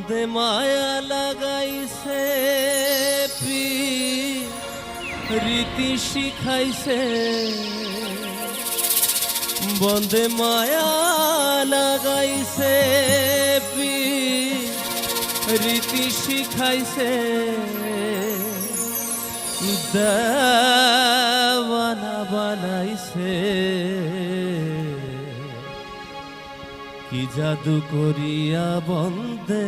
বন্দে মায়া লাগাইছে রীতি শিখাইছে বন্দে মায়া লাগাইছে রীতি শিখাইছে দেওয়ানা বানাইছে কি জাদু করিয়া বন্দে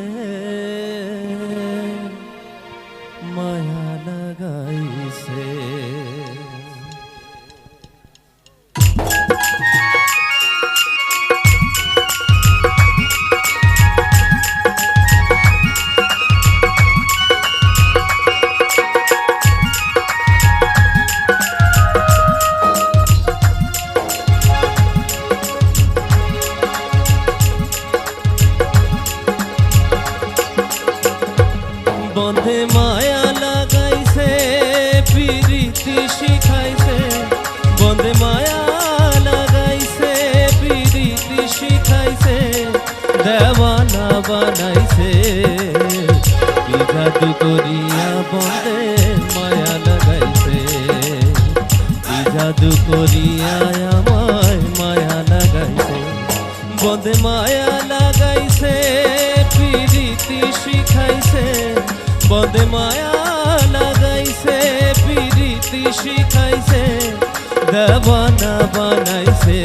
মায়া লাগাইছে। বন্দে মায়া লাগাইছে প্রীতি শিখাইছে বন্দে মায়া লাগাইছে প্রীতি শিখাইছে দেওয়ানা বানাইছে কি জাদু করিয়া বন্দে মায়া লাগাইছে কি জাদু করিয়া আমায় মায়া লাগাইছে বন্দে মায়া লাগাইছে প্রীতি শিখাইছে বন্দে মায়া লাগাইছে প্রীতি শিখাইছে দেওয়ানা বানাইছে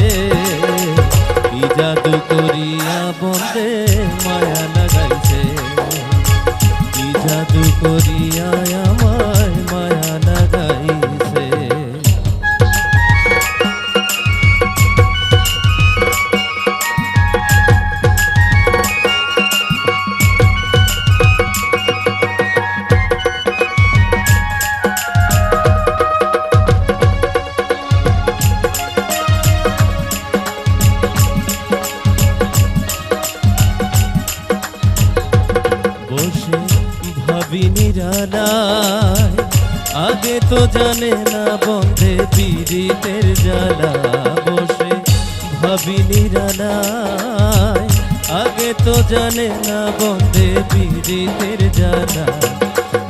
কি জাদু করিয়া বন্দে মায়া লাগাইছে কি জাদু করিয়া আমায় মায়া লাগাইছে। নিরালায় আগে তো জানে না বন্দে পীড়িতের জ্বালা বসে ভাবি নিরালায় আগে তো জানে না বন্দে পীড়িতের জ্বালা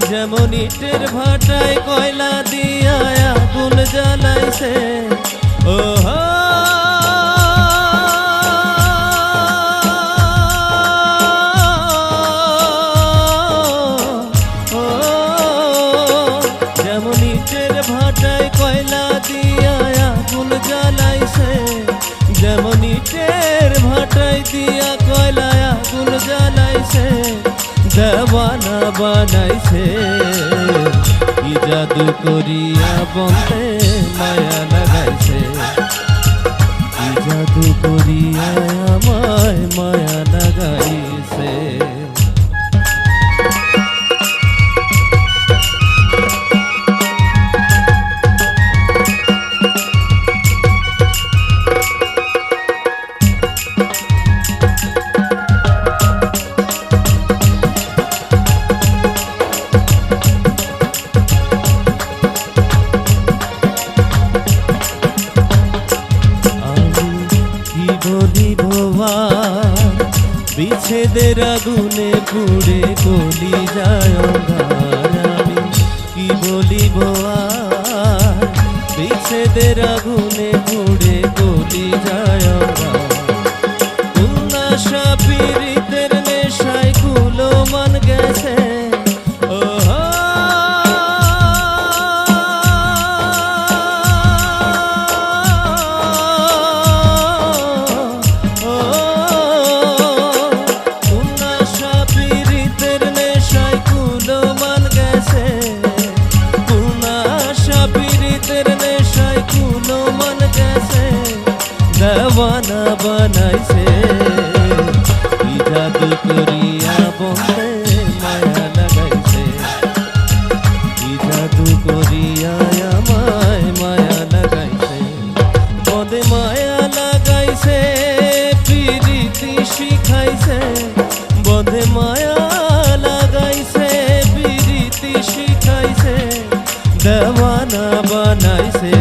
যেমন ইটের ভাটায় কয়লা দিয়া আগুন জ্বালাইছে ওহো যেমন ইটের ভাটায় দিয়া কয়লায় আগুন জ্বালাইছে দেওয়ানা বানাইছে কি জাদু করিয়া বন্দে মায়া লাগাইছে কি জাদু করিয়া আমায় মায়া লাগাইছে। বিচ্ছেদের আগুনে পুড়ে গলি যায় অঙ্গার আমি কি বলিব আর বিচ্ছেদের আগুনে পুড়ে গলি যায় অঙ্গার উন্নাসা পীড়িতের নেশায় কুলো মান গেছে দেওয়ানা বানাইছে কি জাদু করিয়া বন্দে মায়া লাগাইছে কি জাদু করিয়া আমায় মায়া লাগাইছে বন্দে মায়া লাগাইছে প্রীতি শিখাইছে বন্দে মায়া লাগাইছে প্রীতি শিখাইছে দেওয়ানা বানাইছে